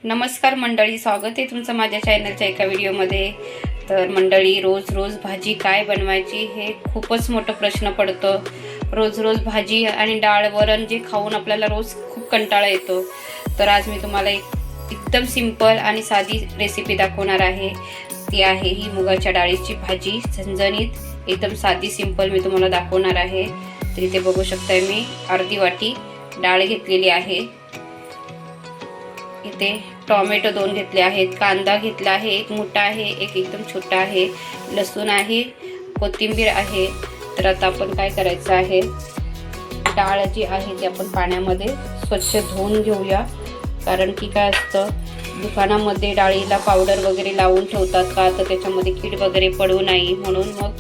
नमस्कार मंडळी, स्वागत आहे तुमचं माझ्या चॅनलच्या एका व्हिडिओमध्ये। तर मंडळी, रोज रोज भाजी काय बनवायची हे खूपच मोठा प्रश्न पडतो। रोज रोज भाजी आणि डाळ वरण जे खाऊन आपल्याला रोज खूप कंटाळा येतो। तर आज मी तुम्हाला एकदम सिंपल आणि साधी रेसिपी दाखवणार आहे। ती आहे ही मुगाच्या डाळीची भाजी, झणझणीत एकदम साधी सिंपल मी तुम्हाला दाखवणार आहे। तर इथे बघू शकताय मी अर्धी वाटी डाळ घेतलेली आहे। इथे टोमॅटो 2 घेतले आहेत, कांदा घेतला आहे, एक मोठा आहे, एक एकदम छोटा आहे, लसूण आहे, कोथिंबीर आहे। तर आता आपण काय करायचं आहे, डाळ जी आहे ती आपण पाण्यामध्ये स्वच्छ धुवून घेऊया। कारण की काय असतं, दुकानामध्ये डाळीला पावडर वगैरे लावून ठेवतात का, तर त्याच्यामध्ये कीड वगैरे पडू नये म्हणून मग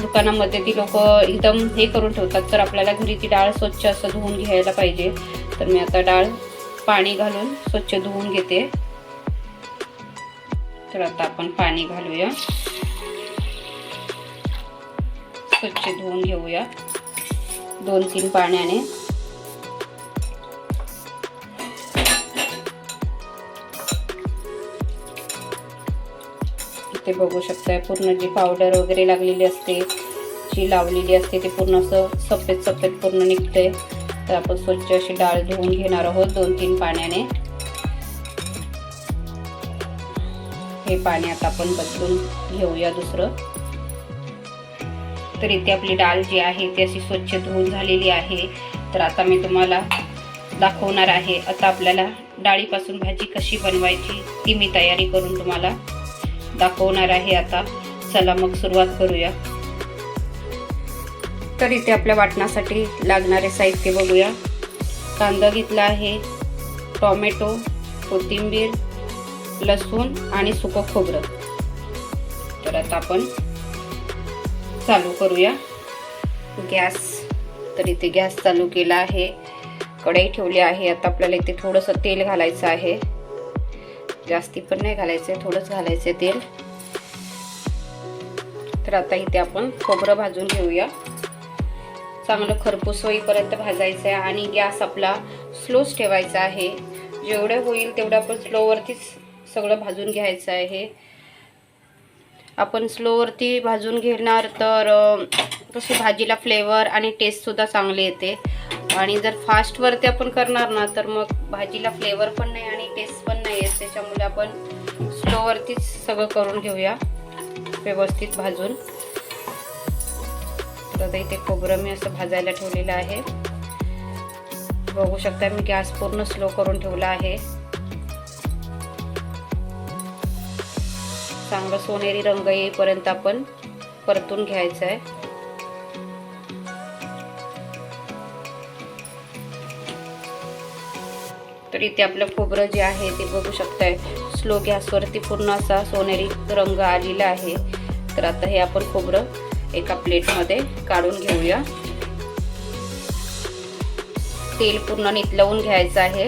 दुकानामध्ये ती लोक एकदम हे करून ठेवतात। तर आपल्याला घरी ती डाळ स्वच्छ असं धुवून घ्यायला पाहिजे। तर मी आता डाळ पाणी घालून स्वच्छ धुवून घेते। तर आता आपण पाणी घालूया, स्वच्छ धुवून घेऊया 2-3 पाण्याने। इथे बघू शकताय पूर्ण जी पावडर वगैरे लागलेली असते, जी लावलेली असते, ते पूर्ण असं सफेद सफेद पूर्ण निघते। तर आपण स्वच्छ अशी डाळ धुवून घेणार आहोत 2-3 पाण्याने। हे पाणी आता आपण बदलून घेऊया दुसरं। तर इथे आपली डाळ जी आहे ती अशी स्वच्छ धुवून झालेली आहे। तर आता मी तुम्हाला दाखवणार आहे, आता आपल्याला डाळीपासून भाजी कशी बनवायची ती मी तयारी करून तुम्हाला दाखवणार आहे। आता चला मग सुरुवात करूया। तर इथे आपल्या वाटणासाठी लागणारे साहित्य बघूया। कांदा घेतला आहे, टोमॅटो, कोथिंबीर, लसूण आणि सुकं खोबरं। तर आता आपण चालू करूया गॅस। तर इथे गॅस चालू केला आहे, कढई ठेवली आहे। आता आपल्याला इथे थोडंसं तेल घालायचं आहे, जास्ती पण नाही घालायचं, थोडंच घालायचं तेल। तर आता इथे आपण खोबरं भाजून घेऊया, चांगलं खरपूस होईपर्यंत भाजायचं आहे। आणि गॅस आपला स्लोच ठेवायचा आहे, जेवढं होईल तेवढं आपण स्लोवरतीच सगळं भाजून घ्यायचं आहे। आपण स्लोवरती भाजून घेणार तर तशी भाजीला फ्लेवर आणि टेस्टसुद्धा चांगली येते। आणि जर फास्टवरती आपण करणार ना, तर मग भाजीला फ्लेवर पण नाही आणि टेस्ट पण नाही येत। त्याच्यामुळे आपण स्लोवरतीच सगळं करून घेऊया व्यवस्थित भाजून। तर इथे खोबरं मी असं भाजायला ठेवलेलं आहे, बघू शकता मी गॅस पूर्ण स्लो करून ठेवला आहे। चांगला सोनेरी रंग येईपर्यंत आपण परतून घ्यायचं आहे। तर इथे आपलं खोबरं जे आहे ते बघू शकताय स्लो गॅसवरती पूर्ण असा सोनेरी रंग आलेला आहे। तर आता हे आपण खोबरं एका प्लेटमध्ये काढून घेऊया। तेल पूर्ण नितळवून घ्यायचं आहे।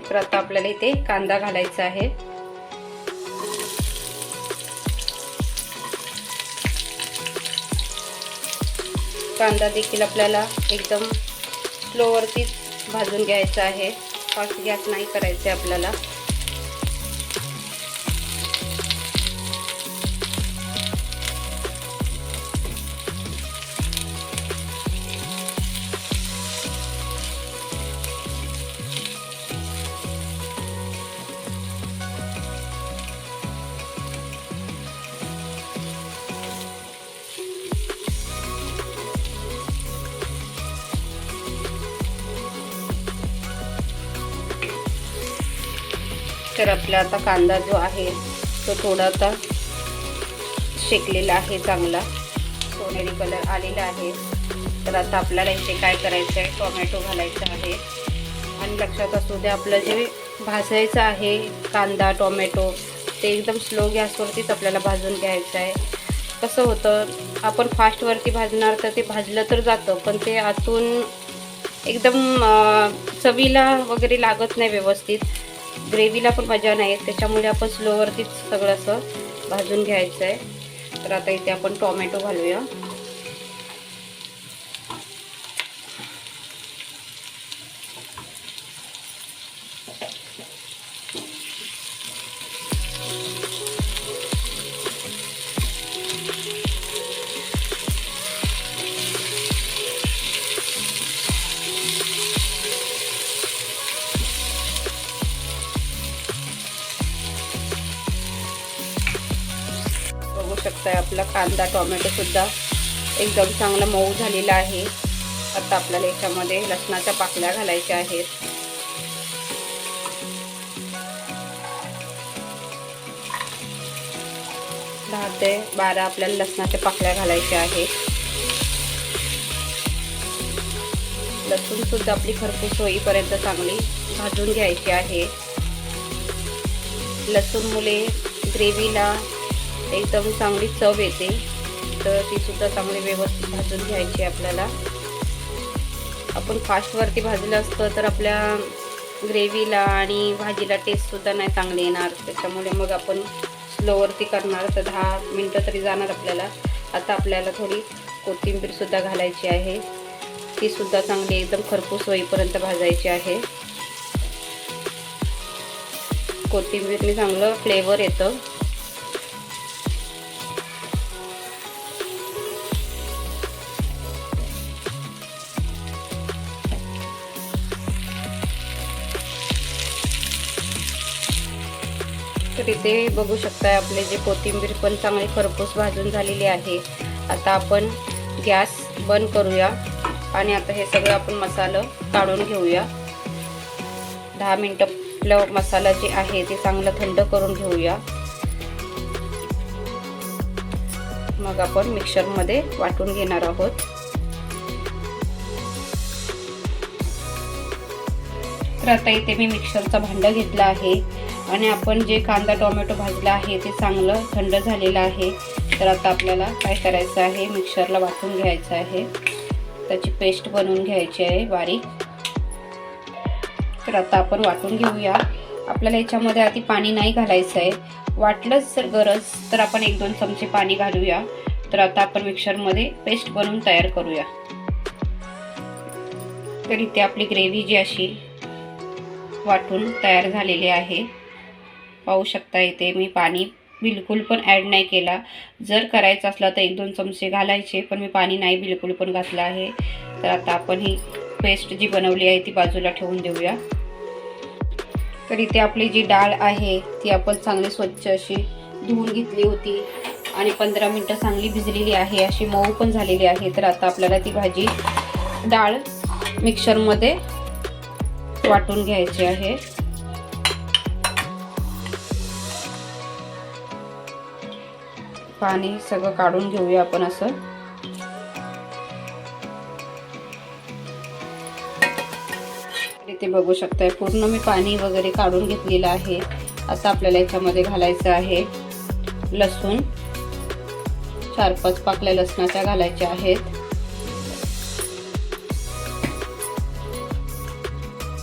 तर आता आपल्याला इथे कांदा घालायचा आहे। कांदा देखील आपल्याला एकदम स्लोवरतीच भाजून घ्यायचा आहे, फास्ट गॅस नाही करायचे आपल्याला। तर आपला आता कांदा जो आहे तो थोडा आता शेकलेला आहे, चांगला सोनेरी कलर आलेला आहे। तर आता आपल्याला इथे काय करायचं आहे, टोमॅटो घालायचा आहे। आणि लक्षात असू द्या, आपलं जे भाजायचं आहे कांदा टोमॅटो ते एकदम स्लो गॅसवरतीच आपल्याला भाजून घ्यायचं आहे। कसं होतं, आपण फास्टवरती भाजणार तर ते भाजलं तर जातं, पण ते आतून एकदम चवीला वगैरे लागत नाही व्यवस्थित, ग्रेव्हीला पण मजा नाही येत. त्याच्यामुळे आपण स्लोवरतीच सगळं असं भाजून घ्यायचं आहे. तर आता इथे आपण टोमॅटो घालूया. बघू शकताय आपला कांदा टोमॅटो सुद्धा एकदम चांगला मऊ झालेला आहे. आता आपल्याला याच्यामध्ये लसणाच्या पाकळ्या घालायच्या आहेत. दहा ते 12 आपल्याला लसणाच्या पाकळ्या घालायच्या आहेत. लसूण सुद्धा आपली खरपूस होईपर्यंत चांगली भाजून घ्यायची आहे. लसूण मुळे ग्रेव्हीला एकदम चांगली चव येते, तर ती सुद्धा चांगली व्यवस्थित भाजून घ्यायची आपल्याला. आपण फास्टवरती भाजलं असतं तर आपल्या ग्रेव्हीला आणि भाजीला टेस्ट सुद्धा नाही चांगली येणार. त्याच्यामुळे मग आपण स्लोवरती करणार, तर 10 मिनटं तरी जाणार आपल्याला. आता आपल्याला थोडी कोथिंबीर सुद्धा घालायची आहे. ती सुद्धा चांगली एकदम खरपूस होईपर्यंत भाजायची आहे. कोथिंबीरने चांगलं फ्लेवर येतं. तर इथे बघू शकताय आपले जे कोथिंबीर पण चांगली खरपूस भाजून झालेली आहे. आता आपण गॅस बंद करूया आणि आता हे सगळं आपण मसाला काढून घेऊया. 10 मिनटं आपलं मसाला जे आहे ते चांगलं थंड करून घेऊया. मग आपण मिक्सरमध्ये वाटून घेणार आहोत. तर आता इथे मी मिक्सरचं भांडं घेतलं आहे आणि आपण जे कांदा टोमॅटो भाजला आहे ते चांगलं थंड झालेलं आहे. तर आता आपल्याला काय करायचं आहे, मिक्सरला वाटून घ्यायचं आहे. त्याची पेस्ट बनवून घ्यायची आहे बारीक. तर आता आपण वाटून घेऊया. आपल्याला याच्यामध्ये आधी पाणी नाही घालायचं आहे. वाटलंच जर गरज तर आपण 1-2 चमचे पाणी घालूया. तर आता आपण मिक्सरमध्ये पेस्ट बनवून तयार करूया. तर इथे आपली ग्रेव्ही जी अशी वाटून तयार झालेली आहे. पाहू शकता इथे मी पाणी बिलकुल पण ॲड नाही केला. जर करायचं असला तर 1-2 चमचे घालायचे, पण मी पाणी नाही बिलकुल पण घातलं आहे. तर आता आपण ही पेस्ट जी बनवली आहे ती बाजूला ठेवून देऊया. तर इथे आपली जी डाळ आहे ती आपण चांगली स्वच्छ अशी धुवून घेतली होती आणि 15 मिनटं चांगली भिजलेली आहे, अशी मऊ पण झालेली आहे. तर आता आपल्याला ती भाजी डाळ मिक्सरमध्ये वाटून घ्यायची आहे. पाणी सगळं काढून घेऊया आपण असं. इथे बघू शकताय पूर्ण मी पाणी वगैरे काढून घेतलेलं आहे. आता आपल्याला याच्यामध्ये घालायचं आहे लसूण. 4-5 पाकळ्या लसणाच्या घालायच्या आहेत.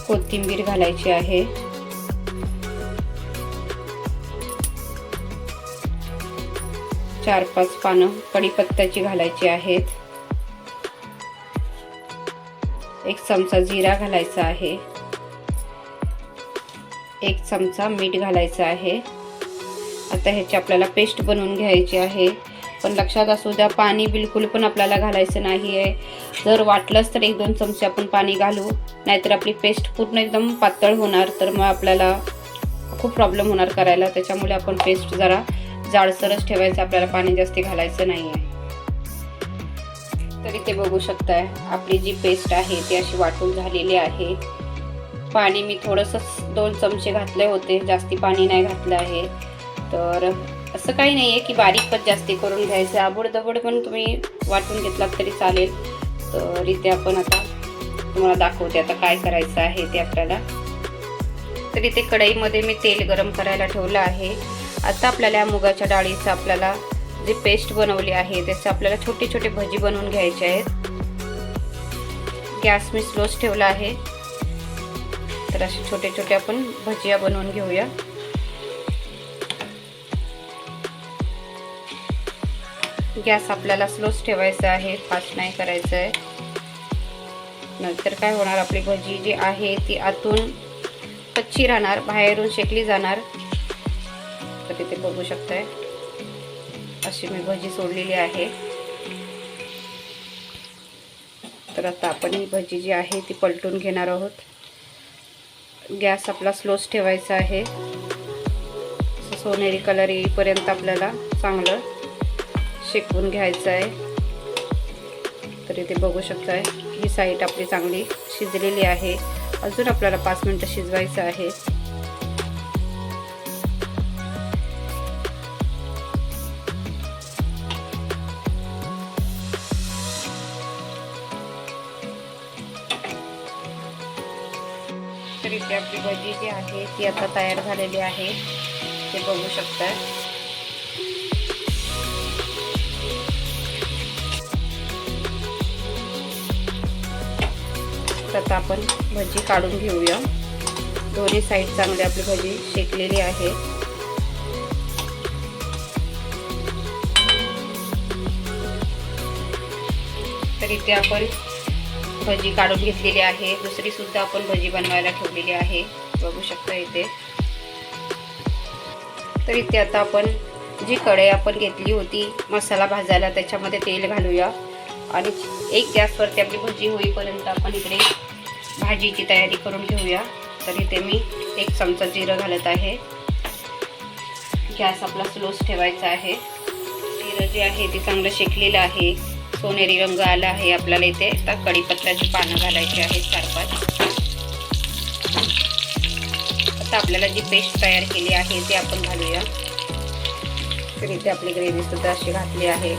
कोथिंबीर घालायची आहे. चार 5 पानं कढीपत्त्याची घालायची आहेत. 1 चमचा जिरा घालायचा आहे. 1 चमचा मीठ घालायचं आहे. आता ह्याची आपल्याला पेस्ट बनवून घ्यायची आहे. पण लक्षात असू द्या पाणी बिलकुल पण आपल्याला घालायचं नाही आहे. जर वाटलंच तर 1-2 चमचे आपण पाणी घालू, नाहीतर आपली पेस्ट पूर्ण एकदम पातळ होणार. तर मग आपल्याला खूप प्रॉब्लेम होणार करायला. त्याच्यामुळे आपण पेस्ट जरा जाडसरच ठेवायचं, आपल्याला पाणी जास्त घालायचं नाही आहे. तर इथे बघू शकताय आपली जी पेस्ट आहे ती अशी वाटून झालेली आहे. पाणी मी थोडंसं 2 चमचे घातले होते, जास्ती पाणी नाही घातलं आहे. तर असं काही नाही आहे की बारीक पण जास्ती करून घ्यायचं, आबडधबड पण तुम्ही वाटून घेतलात तरी चालेल. तर इथे आपण आता तुम्हाला दाखवते आता काय करायचं आहे ते आपल्याला. तर इथे कढईमध्ये मी तेल गरम करायला ठेवलं आहे. आता आपल्याला या मुगाच्या डाळीचं आपल्याला जी पेस्ट बनवली आहे त्याचे आपल्याला छोटे छोटे भजी बनवून घ्यायचे आहेत. गॅस मी स्लोच ठेवला आहे. तर असे छोटे छोटे आपण भजिया बनवून घेऊया. गॅस आपल्याला स्लोच ठेवायचा आहे, फास्ट नाही करायचं आहे. नंतर काय होणार, आपली भजी जी आहे ती आतून कच्ची राहणार, बाहेरून शेकली जाणार. तर इथे बघू शकताय अशी मी भजी सोडलेली आहे. तर आता आपण ही भजी जी आहे ती पलटून घेणार आहोत. गॅस आपला स्लोच ठेवायचा आहे. सोनेरी कलर येईपर्यंत आपल्याला चांगलं शेकवून घ्यायचं आहे. तर इथे बघू शकताय ही साईड आपली चांगली शिजलेली आहे. अजून आपल्याला 5 मिनिटं शिजवायचं आहे. तर इथे आपली भजी जी आहे ती आता तयार झालेली आहे, ते बघू शकताय. आता आपण भजी काढून घेऊया. दोन्ही साईड चांगली आपली भजी शेकलेली आहे. तर इथे आपण भजी काढून घेतलेली आहे. दुसरी सुद्धा आपण भजी बनवायला ठेवलेली आहे, बघू शकता इथे. तर इथे आता आपण जी कढई आपण घेतली होती मसाला भाजायला त्याच्यामध्ये तेल घालूया आणि एक गॅसवरती आपली भजी होईपर्यंत आपण इकडे भाजीची तयारी करून घेऊया. तर इथे मी 1 चमचा जिरं घालत आहे. गॅस आपला स्लोच ठेवायचा आहे. जिरं जे आहे ते चांगलं शेकलेलं आहे, सोनेरी रंग आला आहे. आपल्याला इथे आता कढीपत्त्याची पानं घालायची आहेत 4-5. आता आपल्याला जी पेस्ट तयार केली आहे ते आपण घालूया. तर इथे आपली ग्रेव्ही सुद्धा अशी घातली आहे.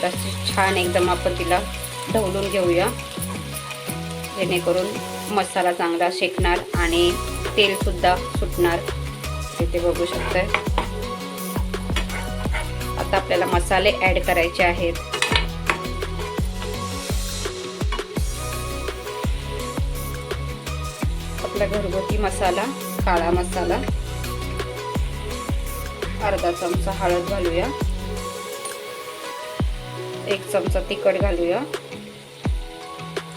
तशी छान एकदम आपण तिला ढवळून घेऊया, जेणेकरून मसाला चांगला शेकणार आणि तेल सुद्धा सुटणार. इथे बघू शकताय. आता आपल्याला मसाले ॲड करायचे आहेत. आपला घरगुती मसाला, काळा मसाला, अर्धा चमचा हळद घालूया, 1 चमचा तिखट घालूया,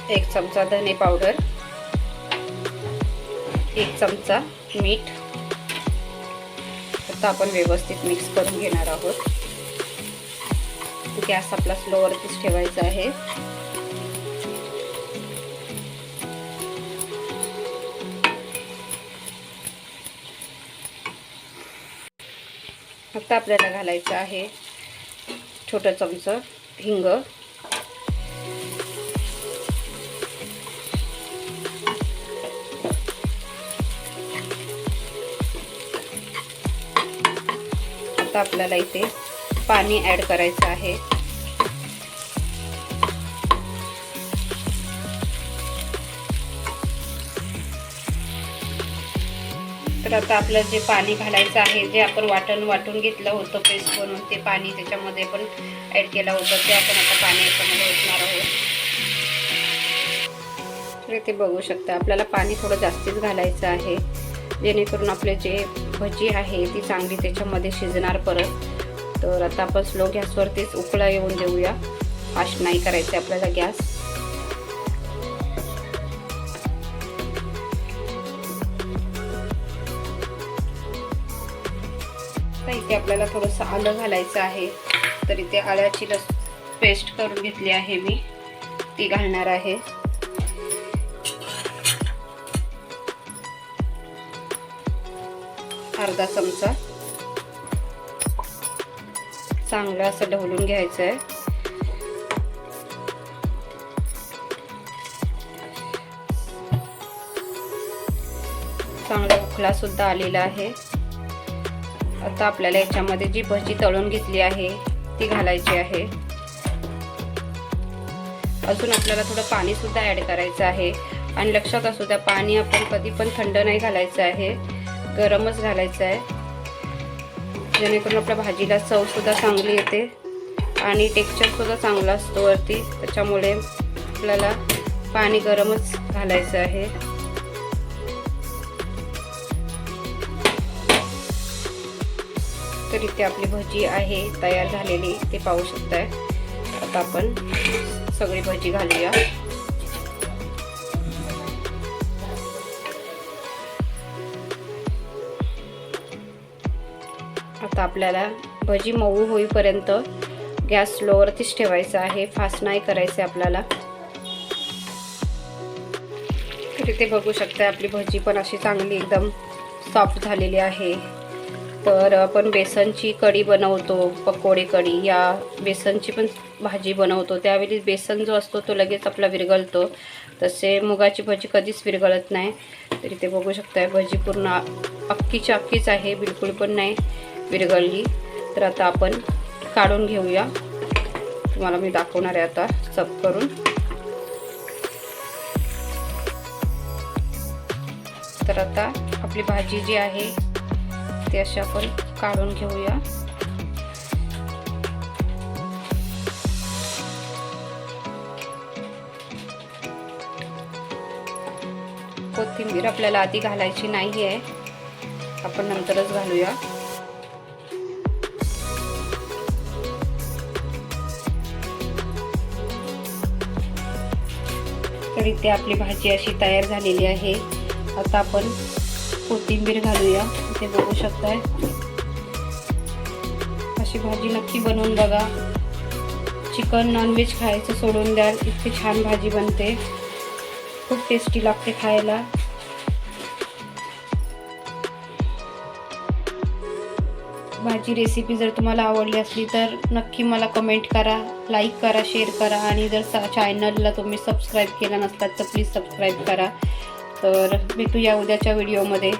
1 चमचा धने पावडर, 1 चमचा मीठ. आता आपण व्यवस्थित मिक्स करून घेणार आहोत. गॅस आपला स्लोवरतीच ठेवायचा आहे. आता आपल्याला घालायचं आहे छोटा चमचा हिंग, आता आपल्याला इथे पाणी ॲड करायचं आहे. तर आता आपलं जे पाणी घालायचं आहे, जे आपण वाटून घेतलं होतं पेस्ट बनवून, ते पाणी त्याच्यामध्ये पण ॲड केलं होतं, ते आपण आता पाणी याच्यामध्ये ओतणार आहोत. तर इथे बघू शकता आपल्याला पाणी थोडं जास्तीच घालायचं आहे, जेणेकरून आपले जे भजी आहे ती चांगली त्याच्यामध्ये शिजणार परत. तर आता आपण स्लो गॅसवरतीच उकळा येऊन देऊया, फास्ट नाही करायचं आपल्याला गॅस. इथे आपल्याला थोडंसं आलं घालायचं आहे. तर इथे आल्याची पेस्ट करून घेतली आहे मी, ती घालणार आहे. अर्धा चमचा. चांगलं असं ढवळून घ्यायचं आहे. चांगला उकळा सुद्धा आलेला आहे. आता आपल्याला याच्यामध्ये जी भजी तळून घेतली आहे ती घालायची आहे. अजून आपल्याला थोडं पाणी सुद्धा ॲड करायचं आहे. आणि लक्षात असू द्या, पाणी आपण कधी पण थंड नाही घालायचं आहे, गरमच घालायचं आहे, जेणेकरून आपल्या भाजीला चव सुद्धा चांगली येते आणि टेक्स्चर सुद्धा चांगला असतो वरती. त्याच्यामुळे आपल्याला पाणी गरमच घालायचं आहे. तर इथे आपली भजी आहे तयार झालेली, ते पाहू शकताय. आता आपण सगळी भजी घालूया. आता आपल्याला भजी मऊ होईपर्यंत गॅस स्लोवरतीच ठेवायचा आहे, फास्ट नाही करायचे आपल्याला. तर इथे बघू शकता आपली भजी पण अशी चांगली एकदम सॉफ्ट झालेली आहे. तर आपण बेसनची कढी बनवतो, पकोडे कढी, या बेसनची पण भाजी बनवतो, त्यावेळी बेसन जो असतो तो लगेच आपला विरघळतो. तसे मुगाची भजी कधीच विरघळत नाही. तर इथे बघू शकता भजी पूर्ण अख्खीची अख्खीच आहे, बिलकुल पण नाही विरघळली. तर आता आपण काढून घेऊया. तुम्हाला मी दाखवणार आहे आता सर्व करून. तर आता आपली भाजी जी आहे ते अशी आपण काढून घेऊया. कोथिंबीर आपल्याला आधी घालायची नाही आहे, आपण नंतरच घालूया. तर इथे आपली भाजी अशी तयार झालेली आहे. आता आपण कोथिंबीर घालूया. इथे बघू शकताय. अशी भाजी नक्की बनवून बघा. चिकन नॉनव्हेज खायचं सोडून द्याल, इतकी छान भाजी बनते, खूप टेस्टी लागते खायला. भाजी रेसिपी जर तुम्हाला आवडली असली तर नक्की मला कमेंट करा, लाईक करा, शेअर करा. आणि जर चॅनलला तुम्ही सबस्क्राईब केलं नसतात तर प्लीज सबस्क्राईब करा. तर भेटूया उद्याच्या व्हिडिओमध्ये.